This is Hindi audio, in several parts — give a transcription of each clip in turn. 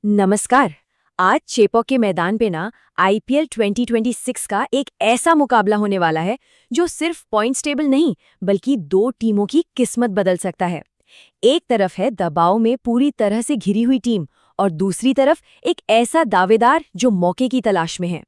नमस्कार। आज चेपॉक के मैदान पे ना आईपीएल 2026 का एक ऐसा मुकाबला होने वाला है जो सिर्फ पॉइंट्स टेबल नहीं बल्कि दो टीमों की किस्मत बदल सकता है। एक तरफ है दबाव में पूरी तरह से घिरी हुई टीम और दूसरी तरफ एक ऐसा दावेदार जो मौके की तलाश में है।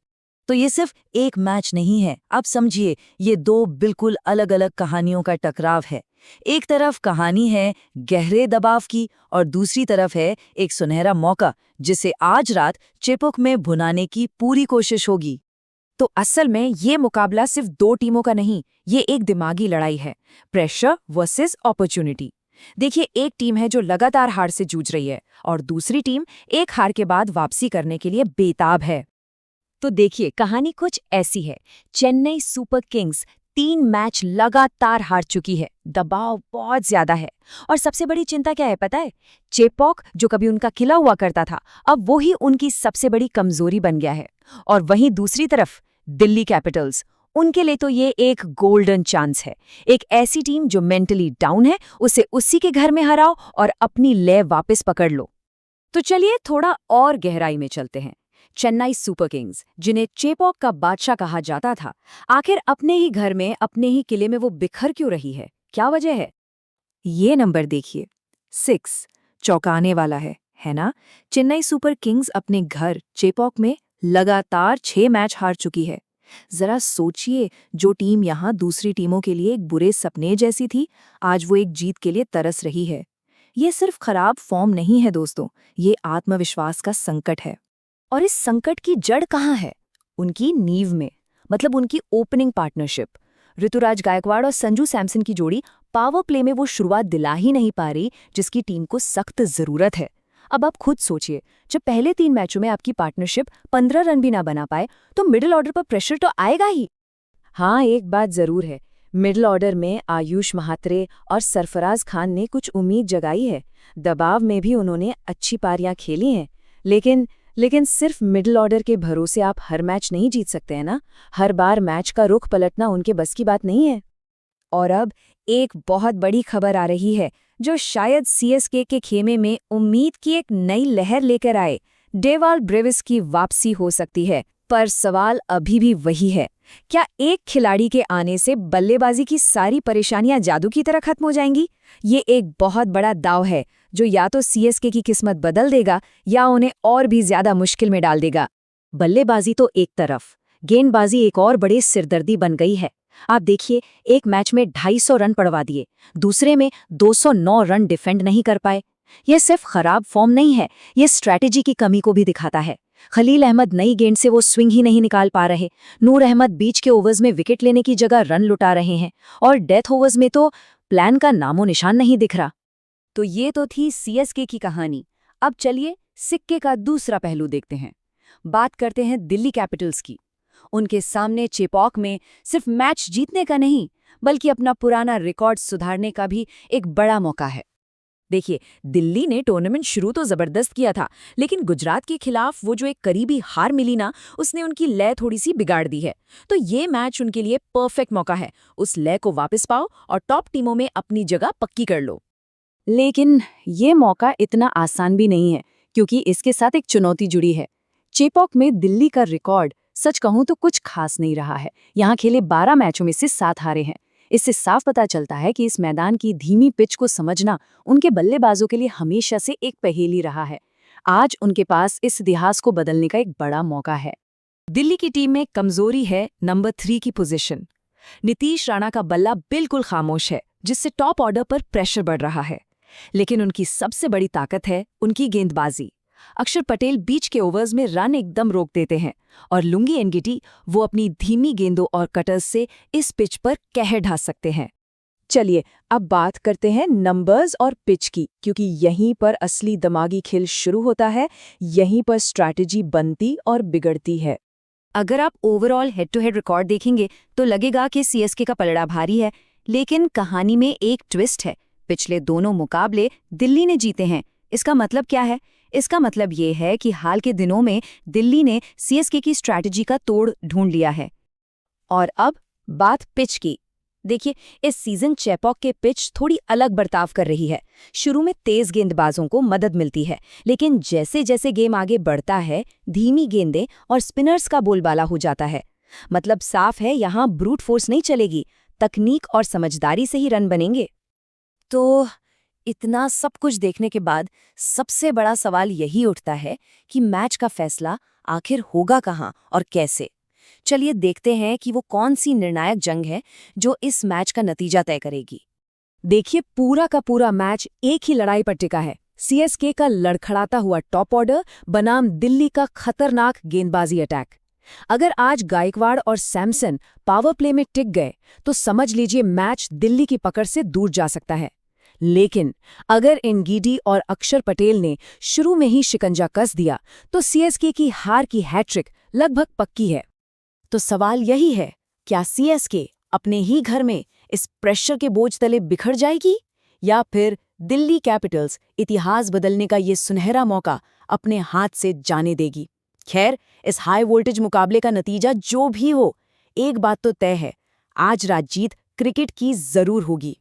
तो ये सिर्फ एक मैच नहीं है, आप समझिए, ये दो बिल्कुल अलग अलग कहानियों का टकराव है। एक तरफ कहानी है गहरे दबाव की और दूसरी तरफ है एक सुनहरा मौका जिसे आज रात चेपॉक में भुनाने की पूरी कोशिश होगी। तो असल में ये मुकाबला सिर्फ दो टीमों का नहीं, ये एक दिमागी लड़ाई है। Pressure versus opportunity. देखिए, एक टीम है जो लगातार हार से जूझ रही है और दूसरी टीम एक हार के बाद वापसी करने के लिए बेताब है। तो देखिए, कहानी कुछ ऐसी है। चेन्नई सुपर किंग्स 3 मैच लगातार हार चुकी है, दबाव बहुत ज्यादा है और सबसे बड़ी चिंता क्या है पता है? चेपॉक जो कभी उनका किला हुआ करता था, अब वो ही उनकी सबसे बड़ी कमजोरी बन गया है। और वहीं दूसरी तरफ दिल्ली कैपिटल्स, उनके लिए तो ये एक गोल्डन चांस है। एक ऐसी टीम जो मेंटली डाउन है, उसे उसी के घर में हराओ और अपनी लय वापस पकड़ लो। तो चलिए थोड़ा और गहराई में चलते हैं। चेन्नई सुपर किंग्स, जिन्हें चेपॉक का बादशाह कहा जाता था, आखिर अपने ही घर में, अपने ही किले में वो बिखर क्यों रही है? क्या वजह है? ये नंबर देखिए, 6, चौंकाने वाला है ना? चेन्नई सुपर किंग्स अपने घर चेपॉक में लगातार 6 मैच हार चुकी है। जरा सोचिए, जो टीम यहाँ दूसरी टीमों के लिए एक बुरे सपने जैसी थी, आज वो एक जीत के लिए तरस रही है। ये सिर्फ खराब फॉर्म नहीं है दोस्तों, ये आत्मविश्वास का संकट है। और इस संकट की जड़ कहाँ है? उनकी नींव में, मतलब उनकी ओपनिंग पार्टनरशिप। ऋतुराज गायकवाड़ और संजू सैमसन की जोड़ी पावर प्ले में वो शुरुआत दिला ही नहीं पा रही जिसकी टीम को सख्त जरूरत है। अब आप खुद सोचिए, जब पहले 3 मैचों में आपकी पार्टनरशिप 15 रन भी ना बना पाए तो मिडिल ऑर्डर पर प्रेशर तो आएगा ही। हाँ, एक बात जरूर है, मिडिल ऑर्डर में आयुष महात्रे और सरफराज खान ने कुछ उम्मीद जगाई है। दबाव में भी उन्होंने अच्छी पारियां खेली हैं, लेकिन सिर्फ मिडिल ऑर्डर के भरोसे आप हर मैच नहीं जीत सकते हैं ना। हर बार मैच का रुख पलटना उनके बस की बात नहीं है। और अब एक बहुत बड़ी खबर आ रही है जो शायद सीएसके के खेमे में उम्मीद की एक नई लहर लेकर आए। डेवाल ब्रेविस की वापसी हो सकती है, पर सवाल अभी भी वही है, क्या एक खिलाड़ी के आने से बल्लेबाजी की सारी परेशानियां जादू की तरह खत्म हो जाएंगी? ये एक बहुत बड़ा दांव है जो या तो सीएसके की किस्मत बदल देगा या उन्हें और भी ज्यादा मुश्किल में डाल देगा। बल्लेबाजी तो एक तरफ, गेंदबाजी एक और बड़ी सिरदर्दी बन गई है। आप देखिए, एक मैच में 250 रन पड़वा दिए, दूसरे में 209 रन डिफेंड नहीं कर पाए। यह सिर्फ खराब फॉर्म नहीं है, ये स्ट्रैटेजी की कमी को भी दिखाता है। खलील अहमद नई गेंद से वो स्विंग ही नहीं निकाल पा रहे, नूर अहमद बीच के ओवर्स में विकेट लेने की जगह रन लुटा रहे हैं और डेथ ओवर्स में तो प्लान का नामो निशान नहीं दिख रहा। तो ये तो थी सीएसके की कहानी। अब चलिए सिक्के का दूसरा पहलू देखते हैं। बात करते हैं दिल्ली कैपिटल्स की। उनके सामने चेपॉक में सिर्फ मैच जीतने का नहीं बल्कि अपना पुराना रिकॉर्ड सुधारने का भी एक बड़ा मौका है। देखिए, दिल्ली ने टूर्नामेंट शुरू तो जबरदस्त किया था, लेकिन गुजरात के खिलाफ वो जो एक करीबी हार मिली ना, उसने उनकी लय थोड़ी सी बिगाड़ दी है। तो ये मैच उनके लिए परफेक्ट मौका है, उस लय को वापस पाओ और टॉप टीमों में अपनी जगह पक्की कर लो। लेकिन ये मौका इतना आसान भी नहीं है, क्योंकि इसके साथ एक चुनौती जुड़ी है। चेपॉक में दिल्ली का रिकॉर्ड सच कहूं तो कुछ खास नहीं रहा है। यहाँ खेले 12 मैचों में से 7 हारे हैं। इससे साफ पता चलता है कि इस मैदान की धीमी पिच को समझना उनके बल्लेबाजों के लिए हमेशा से एक पहेली रहा है। आज उनके पास इस इतिहास को बदलने का एक बड़ा मौका है। दिल्ली की टीम में कमजोरी है नंबर 3 की पोजीशन। नीतीश राणा का बल्ला बिल्कुल खामोश है, जिससे टॉप ऑर्डर पर प्रेशर बढ़ रहा है। लेकिन उनकी सबसे बड़ी ताकत है उनकी गेंदबाजी। अक्षर पटेल बीच के ओवर्स में रन एकदम रोक देते हैं और लुंगी एनगिटी वो अपनी धीमी गेंदों और कटर्स से इस पिच पर कहर ढा सकते हैं। चलिए अब बात करते हैं नंबर्स और पिच की, क्योंकि यहीं पर असली दिमागी खेल शुरू होता है, यहीं पर स्ट्रैटेजी बनती और बिगड़ती है। अगर आप overall head to head record देखेंगे तो लगेगा कि सीएसके का पलड़ा भारी है, लेकिन कहानी में एक ट्विस्ट है। पिछले दोनों मुकाबले दिल्ली ने जीते हैं। इसका मतलब क्या है? इसका मतलब ये है कि हाल के दिनों में दिल्ली ने सीएसके की स्ट्रैटेजी का तोड़ ढूंढ लिया है। और अब बात पिच की। देखिए, इस सीजन चेपॉक के पिच थोड़ी अलग बर्ताव कर रही है। शुरू में तेज गेंदबाजों को मदद मिलती है, लेकिन जैसे जैसे गेम आगे बढ़ता है, धीमी गेंदें और स्पिनर्स का बोलबाला हो जाता है। मतलब साफ है, यहाँ ब्रूट फोर्स नहीं चलेगी, तकनीक और समझदारी से ही रन बनेंगे। तो इतना सब कुछ देखने के बाद सबसे बड़ा सवाल यही उठता है कि मैच का फैसला आखिर होगा कहाँ और कैसे। चलिए देखते हैं कि वो कौन सी निर्णायक जंग है जो इस मैच का नतीजा तय करेगी। देखिए, पूरा का पूरा मैच एक ही लड़ाई पर टिका है। सीएसके का लड़खड़ाता हुआ टॉप ऑर्डर बनाम दिल्ली का खतरनाक गेंदबाजी अटैक। अगर आज गायकवाड़ और सैमसन पावर प्ले में टिक गए तो समझ लीजिए मैच दिल्ली की पकड़ से दूर जा सकता है। लेकिन अगर एनगीडी और अक्षर पटेल ने शुरू में ही शिकंजा कस दिया तो सीएसके की हार की हैट्रिक लगभग पक्की है। तो सवाल यही है, क्या सीएसके अपने ही घर में इस प्रेशर के बोझ तले बिखर जाएगी, या फिर दिल्ली कैपिटल्स इतिहास बदलने का ये सुनहरा मौका अपने हाथ से जाने देगी? खैर, इस हाई वोल्टेज मुकाबले का नतीजा जो भी हो, एक बात तो तय है, आज रात जीत क्रिकेट की जरूर होगी।